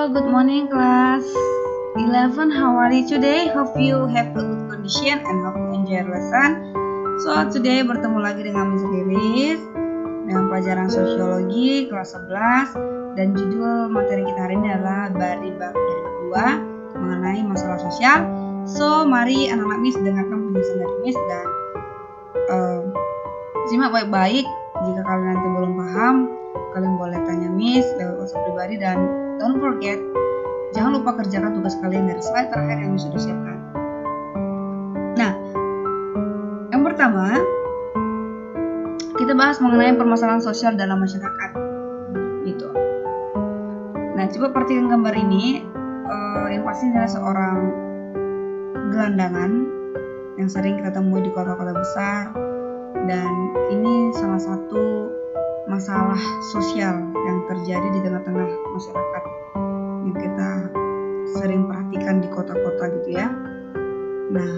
Good morning class 11. How are you today? Hope you have a good condition and hope you enjoy your lesson. So today bertemu lagi dengan Miss Lilis dengan pelajaran sosiologi kelas 11 dan judul materi kita hari ini adalah dari bab 2 mengenai masalah sosial. So mari anak-anak Miss dengarkan penjelasan dari Miss dan simak baik-baik. Jika kalian nanti belum paham, kalian boleh tanya Miss lewat WhatsApp pribadi dan don't forget, jangan lupa kerjakan tugas kalian dari slide terakhir yang Miss sudah siapkan. Nah, yang pertama kita bahas mengenai permasalahan sosial dalam masyarakat. Gitu. Nah, coba perhatikan gambar ini. Yang pasti adalah seorang gelandangan yang sering kita temui di kota-kota besar. Dan ini salah satu masalah sosial yang terjadi di tengah-tengah masyarakat yang kita sering perhatikan di kota-kota gitu ya. Nah,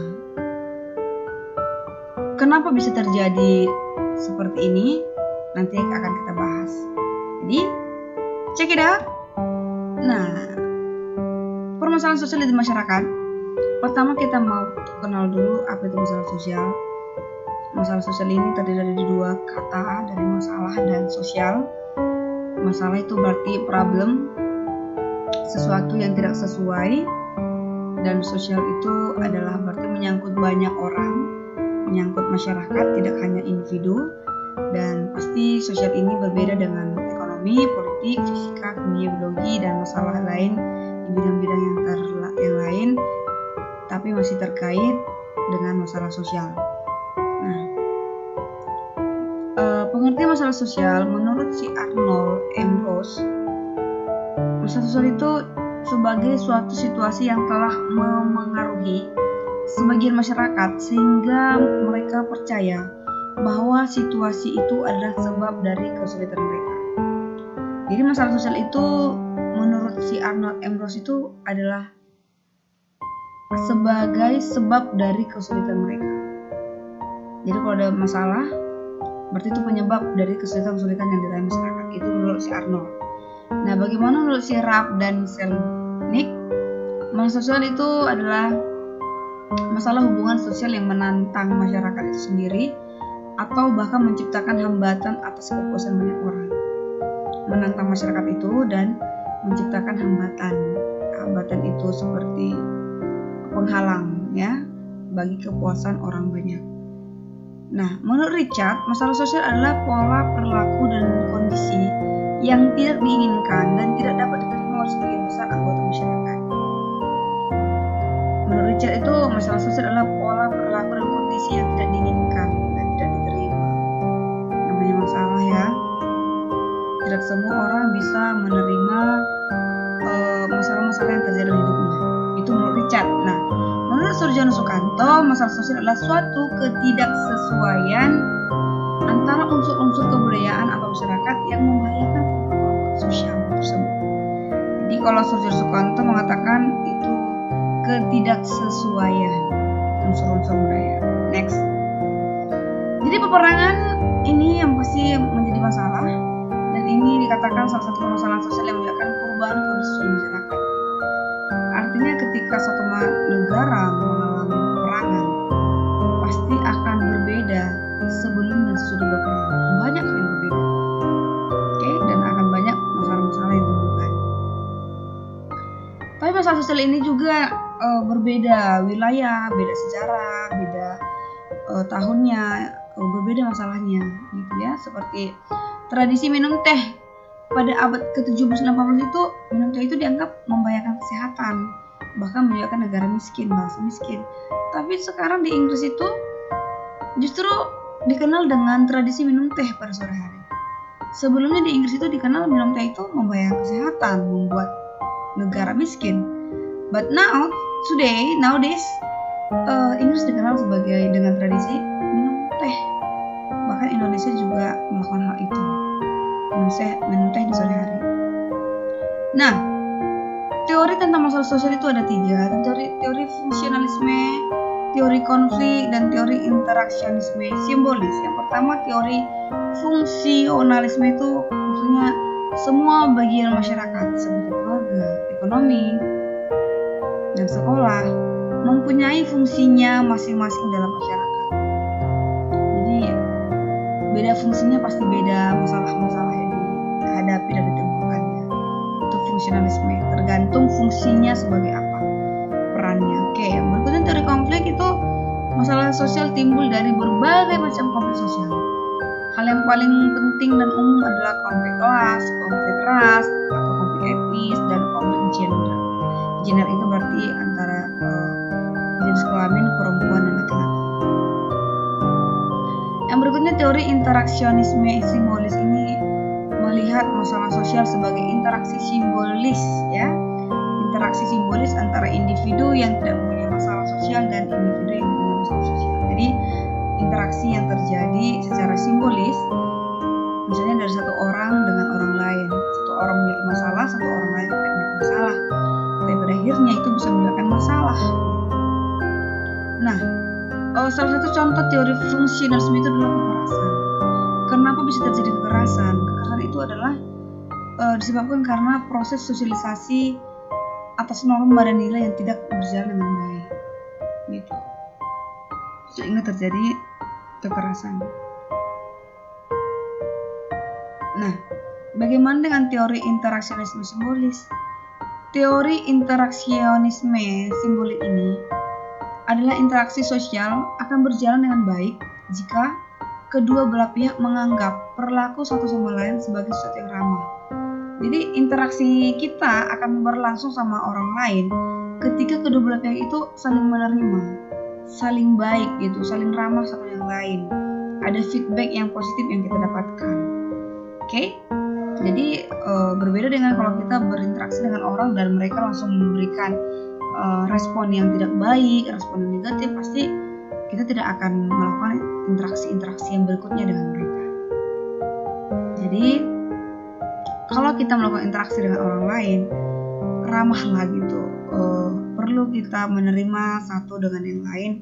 kenapa bisa terjadi seperti ini? Nanti akan kita bahas. Jadi, check it out. Nah, permasalahan sosial di masyarakat. Pertama kita mau kenal dulu apa itu masalah sosial. Masalah sosial ini terdiri dari dua kata, dari masalah dan sosial. Masalah itu berarti problem, sesuatu yang tidak sesuai, dan sosial itu adalah berarti menyangkut banyak orang, menyangkut masyarakat, tidak hanya individu. Dan pasti sosial ini berbeda dengan ekonomi, politik, fisika, kimia, biologi, dan masalah lain di bidang-bidang yang lain, tapi masih terkait dengan masalah sosial. Pengertian masalah sosial menurut si Arnold Ambrose, masalah sosial itu sebagai suatu situasi yang telah memengaruhi sebagian masyarakat sehingga mereka percaya bahwa situasi itu adalah sebab dari kesulitan mereka. Jadi masalah sosial itu menurut si Arnold Ambrose itu adalah sebagai sebab dari kesulitan mereka. Jadi kalau ada masalah, berarti itu penyebab dari kesulitan-kesulitan yang dialami masyarakat. Itu menurut si Arnold. Nah, bagaimana menurut si Rapp dan Selnick? Masalah sosial itu adalah masalah hubungan sosial yang menantang masyarakat itu sendiri atau bahkan menciptakan hambatan atas kepuasan banyak orang. Menantang masyarakat itu dan menciptakan hambatan. Hambatan itu seperti penghalang ya bagi kepuasan orang banyak. Nah, menurut Richard, masalah sosial adalah pola perilaku dan kondisi yang tidak diinginkan dan tidak dapat diterima oleh sebagian besar anggota masyarakat. Menurut Richard itu masalah sosial adalah pola perilaku dan kondisi yang tidak diinginkan dan tidak diterima. Namanya masalah ya. Tidak semua orang bisa menerima masalah-masalah yang terjadi di hidupnya. Itu menurut Richard. Nah, menurut Surjono Sukanto, masalah sosial adalah suatu ketidaksesuaian antara unsur-unsur kebudayaan atau masyarakat yang membahayakan kelompok sosial tersebut. Jadi kalau Surjono Sukanto mengatakan itu ketidaksesuaian unsur-unsur budaya. Next. Jadi peperangan ini yang pasti menjadi masalah dan ini dikatakan salah satu permasalahan sosial yang menyebabkan perubahan kondisi sosial masyarakat. Artinya ketika suatu negara mengalami peperangan pasti akan berbeda sebelum dan sesudah berperang. Banyak yang berbeda. Oke, dan akan banyak masalah-masalah yang ditemukan. Tapi masalah sosial ini juga berbeda wilayah, beda sejarah, beda tahunnya, berbeda masalahnya gitu ya. Seperti tradisi minum teh pada abad ke-17-18 itu, minum teh itu dianggap membahayakan kesehatan, bahkan menyebabkan negara miskin, bangsa miskin. Tapi sekarang di Inggris itu justru dikenal dengan tradisi minum teh pada sore hari. Sebelumnya di Inggris itu dikenal minum teh itu membahayakan kesehatan, membuat negara miskin. But nowadays, Inggris dikenal sebagai dengan tradisi minum teh. Bahkan Indonesia juga melakukan hal itu. Minum teh di sore hari. Nah, teori tentang masalah sosial itu ada 3. Teori fungsionalisme, teori konflik, dan teori interaksionisme simbolis. Yang pertama, teori fungsionalisme itu maksudnya semua bagian masyarakat seperti keluarga, keluarga, ekonomi, dan sekolah mempunyai fungsinya masing-masing dalam masyarakat. Jadi beda fungsinya pasti beda, masalah-masalah yang dihadapi dan ditemukannya. Itu fungsionalisme, tergantung fungsinya sebagai apa perannya. Oke, yang berikutnya teori konflik itu masalah sosial timbul dari berbagai macam konflik sosial. Hal yang paling penting dan umum adalah konflik kelas, konflik ras, atau konflik etnis, dan konflik gender. Gender itu berarti antara jenis kelamin perempuan dan laki-laki. Yang berikutnya teori interaksionisme simbolis ini melihat masalah sosial sebagai interaksi simbolis, ya. Interaksi simbolis antara individu yang tidak mempunyai masalah sosial dan individu yang mempunyai masalah sosial. Jadi interaksi yang terjadi secara simbolis, misalnya dari satu orang dengan orang lain, satu orang memiliki masalah, satu orang lain tidak memiliki masalah, tapi pada akhirnya itu bisa menyebabkan masalah. Nah, salah satu contoh teori fungsionalisme itu adalah kekerasan. Kenapa bisa terjadi kekerasan? Kekerasan itu adalah disebabkan karena proses sosialisasi atas norma dan nilai yang tidak berjalan dengan baik, gitu, sehingga terjadi kekerasan. Nah, bagaimana dengan teori interaksionisme simbolis? Teori interaksionisme simbolik ini adalah interaksi sosial akan berjalan dengan baik jika kedua belah pihak menganggap perilaku satu sama lain sebagai sesuatu yang ramah. Jadi interaksi kita akan berlangsung sama orang lain ketika kedua belah pihak itu saling menerima, saling baik gitu, saling ramah satu yang lain. Ada feedback yang positif yang kita dapatkan. Oke? Jadi berbeda dengan kalau kita berinteraksi dengan orang dan mereka langsung memberikan respon yang tidak baik, respon yang negatif, pasti kita tidak akan melakukan interaksi-interaksi yang berikutnya dengan mereka. Jadi kalau kita melakukan interaksi dengan orang lain, ramahlah gitu. Perlu kita menerima satu dengan yang lain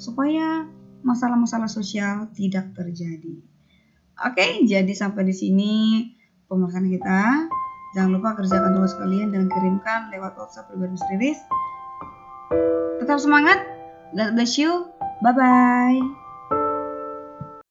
supaya masalah-masalah sosial tidak terjadi. Oke, jadi sampai di sini pembahasan kita. Jangan lupa kerjakan tugas kalian dan kirimkan lewat WhatsApp pribadi Miss Riris. Tetap semangat. God bless you. Bye-bye.